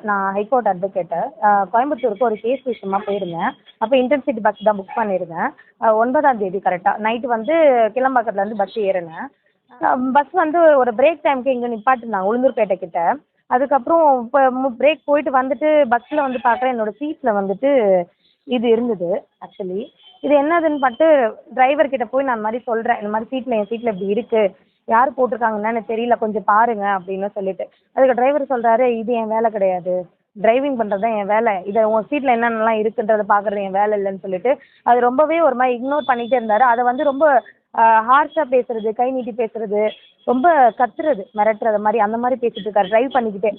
நான் high court advocate. கோயம்புத்தூருக்கு ஒரு கேஸ் விஷயமா போயிருந்தேன். அப்போ இன்டர்சிட்டி பஸ் தான் புக் பண்ணியிருந்தேன். 9ஆம் தேதி கரெக்டாக நைட்டு வந்து கிளம்பாக்கத்துலேருந்து பஸ் ஏறினேன். பஸ் வந்து ஒரு பிரேக் டைமுக்கு இங்கே நிப்பாட்டினாங்க உளுந்தூர்பேட்டை கிட்ட. அதுக்கப்புறம் இப்போ பிரேக் போயிட்டு வந்துட்டு பஸ்ஸில் வந்து பார்க்குறேன், என்னோடய சீட்டில் வந்துட்டு இது இருந்தது ஆக்சுவலி. இது என்னதுன்னு பார்த்து டிரைவர் கிட்ட போய் நான் இந்த மாதிரி சொல்கிறேன், இந்த மாதிரி என் சீட்டில் இப்படி இருக்குது, யார் போட்டிருக்காங்கன்னு எனக்கு தெரியல, கொஞ்சம் பாருங்க அப்படின்னு சொல்லிட்டு. அதுக்கு டிரைவர் சொல்கிறாரு, இது என் வேலை கிடையாது, டிரைவிங் பண்ணுறது தான் என் வேலை, இதை உங்கள் சீட்டில் என்னென்னலாம் இருக்குன்றதை பார்க்குறது என் வேலை இல்லைன்னு சொல்லிட்டு அது ரொம்பவே ஒரு மாதிரி இக்னோர் பண்ணிகிட்டே இருந்தார். அதை வந்து ரொம்ப ஹார்ஷாக பேசுறது, கை நீட்டி பேசுறது, ரொம்ப கத்துறது, மிரட்டுறது மாதிரி அந்த மாதிரி பேசிட்டு இருக்காரு டிரைவ் பண்ணிக்கிட்டே.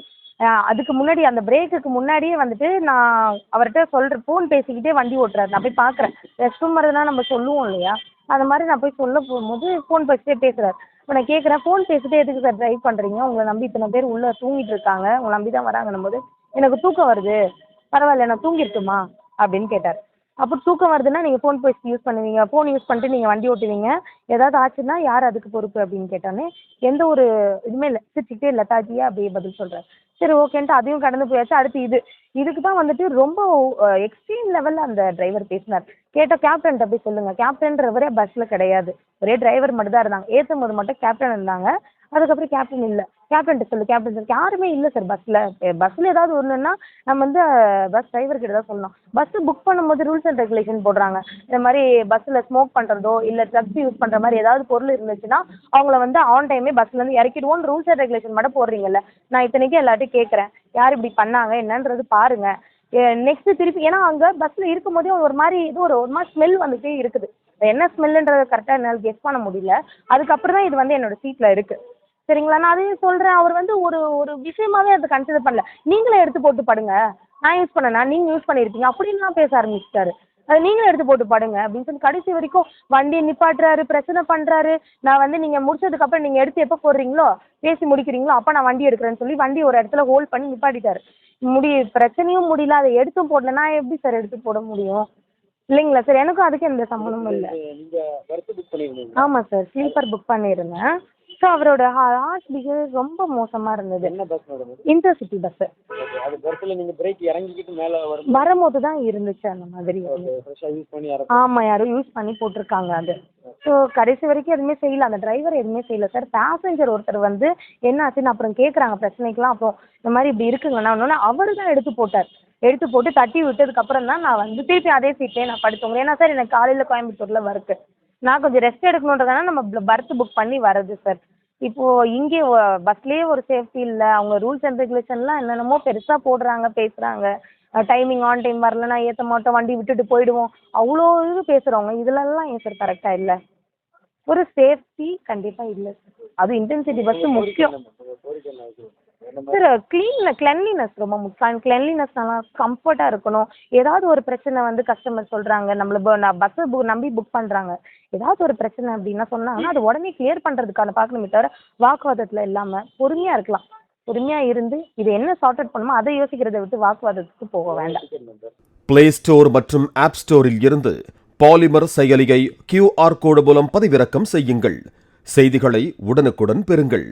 அதுக்கு முன்னாடி அந்த பிரேக்குக்கு முன்னாடியே வந்துட்டு நான் அவர்கிட்ட சொல்கிறேன், ஃபோன் பேசிக்கிட்டே வண்டி ஓட்டுறாரு. நான் போய் பார்க்குறேன், ரெஸ்ட் ரூம் வரதுனா நம்ம சொல்லுவோம் இல்லையா, அந்த மாதிரி நான் போய் சொல்ல போகும்போது ஃபோன் பேசிட்டே பேசுகிறார். இப்போ நான் கேட்குறேன், ஃபோன் பேசிட்டே எதுக்கு சார் ட்ரைவ் பண்ணுறீங்க, உங்களை நம்பி இத்தனை பேர் உள்ளே தூங்கிட்டு இருக்காங்க, உங்களை நம்பி தான் வராங்கன்னும் போது எனக்கு தூக்கம் வருது, பரவாயில்ல நான் தூங்கிட்டுமா அப்படின்னு கேட்டார். அப்போ தூக்கம் வருதுன்னா நீங்கள் ஃபோன் பேசி யூஸ் பண்ணுவீங்க, ஃபோன் யூஸ் பண்ணிட்டு நீங்கள் வண்டி ஓட்டுவீங்க, ஏதாவது ஆச்சுன்னா யார் அதுக்கு பொறுப்பு அப்படின்னு கேட்டானே எந்த ஒரு இதுவுமே இல்லை, சிரிச்சுக்கிட்டே லெத்தாஜியாக அப்படியே பதில் சொல்கிறார். சரி ஓகேன்ட்டு அதையும் கடந்து போயாச்சு. அடுத்து இதுக்கு தான் வந்துட்டு ரொம்ப எக்ஸ்ட்ரீம் லெவலில் அந்த டிரைவர் பேசினார். கேட்டால் கேப்டன்கிட்ட போய் சொல்லுங்கள், கேப்டன்றவரே பஸ்ஸில் கிடையாது, ஒரே டிரைவர் மட்டும் தான் இருந்தாங்க. ஏற்றும் போது மட்டும் கேப்டன் இருந்தாங்க, அதுக்கப்புறம் கேப்டன் இல்லை. கேப்டன்கிட்ட சொல்லு, கேப்டன் சொல்லு, யாருமே இல்லை சார் பஸ்ஸில் ஏதாவது ஒன்றுன்னா நம்ம வந்து பஸ் டிரைவர் கிட்ட தான் சொல்லணும். பஸ்ஸு புக் பண்ணும்போது ரூல்ஸ் அண்ட் ரெகுலேஷன் போடுறாங்க, இந்த மாதிரி பஸ்ஸில் ஸ்மோக் பண்ணுறதோ இல்லை ட்ரக்ஸ் யூஸ் பண்ணுற மாதிரி ஏதாவது பொருள் இருந்துச்சுன்னா அவங்கள வந்து ஆன் டைமே பஸ்லேருந்து இறக்கிடுவோன்னு ரூல்ஸ் அண்ட் ரெகுலேஷன் மட்டும் போடுறீங்கல்ல. நான் இத்தனைக்கும் எல்லார்ட்டையும் கேட்குறேன், யார் இப்படி பண்ணாங்க என்னன்றது பாருங்கள். நெக்ஸ்ட்டு திருப்பி ஏன்னா அங்கே பஸ்ஸில் இருக்கும் போதே ஒரு மாதிரி ஒரு மாதிரி ஸ்மெல் வந்துகிட்டே இருக்குது. என்ன ஸ்மெல்லுன்றதை கரெக்டாக என்னால் கெஸ் பண்ண முடியல. அதுக்கப்புறம் தான் இது வந்து என்னோடய சீட்டில் இருக்குது. சரிங்களா, நான் அதையும் சொல்கிறேன். அவர் வந்து ஒரு ஒரு விஷயமாவே அதை கன்சிடர் பண்ணல. நீங்களே எடுத்து போட்டு படுங்க, நான் யூஸ் பண்ணேன்னா நீங்கள் யூஸ் பண்ணியிருப்பீங்க அப்படின்லாம் பேச ஆரம்பிச்சிட்டாரு. அது நீங்களே எடுத்து போட்டு படுங்க அப்படின்னு சொல்லி கடைசி வரைக்கும் வண்டியை நிப்பாட்டுறாரு, பிரச்சனை பண்ணுறாரு. நான் வந்து நீங்கள் முடிச்சதுக்கப்புறம் நீங்கள் எடுத்து எப்போ போடுறீங்களோ பேசி முடிக்கிறீங்களோ அப்போ நான் வண்டி எடுக்கிறேன்னு சொல்லி வண்டி ஒரு இடத்துல ஹோல்ட் பண்ணி நிப்பாட்டிட்டாரு. பிரச்சனையும் முடியல, அதை எடுத்தும் போடல. நான் எப்படி சார் எடுத்து போட முடியும் இல்லைங்களா சார்? எனக்கும் அதுக்கு எந்த சம்மந்தமும் இல்லை. ஆமாம் சார், ஸ்லீப்பர் புக் பண்ணியிருந்தேன். ஸோ அவரோட ஹார்ஷ் பிஹேவியர் ரொம்ப மோசமாக இருந்தது. என்ன பஸ் மேடம்? Intercity bus. அது பஸ்ஸில் நீங்கள் பிரேக் இறங்கிக்கிட்டு மேலே வரும்போது தான் இருந்துச்சு அந்த மாதிரி. ஆமாம், யாரும் யூஸ் பண்ணி போட்டிருக்காங்க அது. ஸோ கடைசி வரைக்கும் எதுவுமே செய்யலை, அந்த டிரைவர் எதுவுமே செய்யலை சார். பேசஞ்சர் ஒருத்தர் வந்து என்ன ஆச்சுன்னு அப்புறம் கேட்குறாங்க பிரச்சனைக்கெலாம். அப்புறம் இந்த மாதிரி இப்படி இருக்குங்கண்ணா ஒன்று அவர் தான் எடுத்து போட்டார். எடுத்து போட்டு தட்டி விட்டதுக்கப்புறம் தான் நான் வந்து திருப்பி அதே சீட்லேயே நான் படுத்தோங்க. ஏன்னா சார் எனக்கு காலையில் கோயம்புத்தூரில் ஒர்க்கு, நான் கொஞ்சம் ரெஸ்ட் எடுக்கணுன்றதால நம்ம பர்த் புக் பண்ணி வர்றது சார். இப்போது இங்கே பஸ்லேயே ஒரு சேஃப்டி இல்லை, அவங்க ரூல்ஸ் அண்ட் ரெகுலேஷன்லாம் என்னென்னமோ பெருசாக போடுறாங்க, பேசுகிறாங்க. டைமிங் ஆன் டைம் வரலன்னா ஏற்ற மாட்டோம், வண்டி விட்டுட்டு போயிடுவோம், அவ்வளோ இது பேசுகிறவங்க. இதுலலாம் ஏன் சார் கரெக்டாக இல்லை? ஒரு சேஃப்டி கண்டிப்பாக இல்லை சார். அதுவும் இன்டென்சிட்டி பஸ்ஸு முக்கியம் சார். கிளென்லினஸ் ரொம்ப முக்கியம். கிளென்லினஸ் நல்லா கம்ஃபர்ட்டாக இருக்கணும். ஏதாவது ஒரு பிரச்சனை வந்து கஸ்டமர் சொல்கிறாங்க, நம்மளை பஸ்ஸை நம்பி புக் பண்ணுறாங்க, ஏதாவது ஒரு பிரச்சனை அப்படின்னா சொன்னாங்கன்னா அது உடனே கிளியர் பண்ணுறதுக்கான பார்க்கணுமே தவிர வாக்குவாதத்தில் இல்லாமல் பொறுமையாக இருக்கலாம். பொறுமையாக இருந்து இது என்ன சார்ட் அவுட் பண்ணுமோ அதை யோசிக்கிறதை விட்டு வாக்குவாதத்துக்கு போக வேண்டாம். பிளே ஸ்டோர் மற்றும் ஆப் ஸ்டோரில் இருந்து பாலிமர் செயலியை QR கோடு மூலம் பதிவிறக்கம் செய்யுங்கள். செய்திகளை உடனுக்குடன் பெறுங்கள்.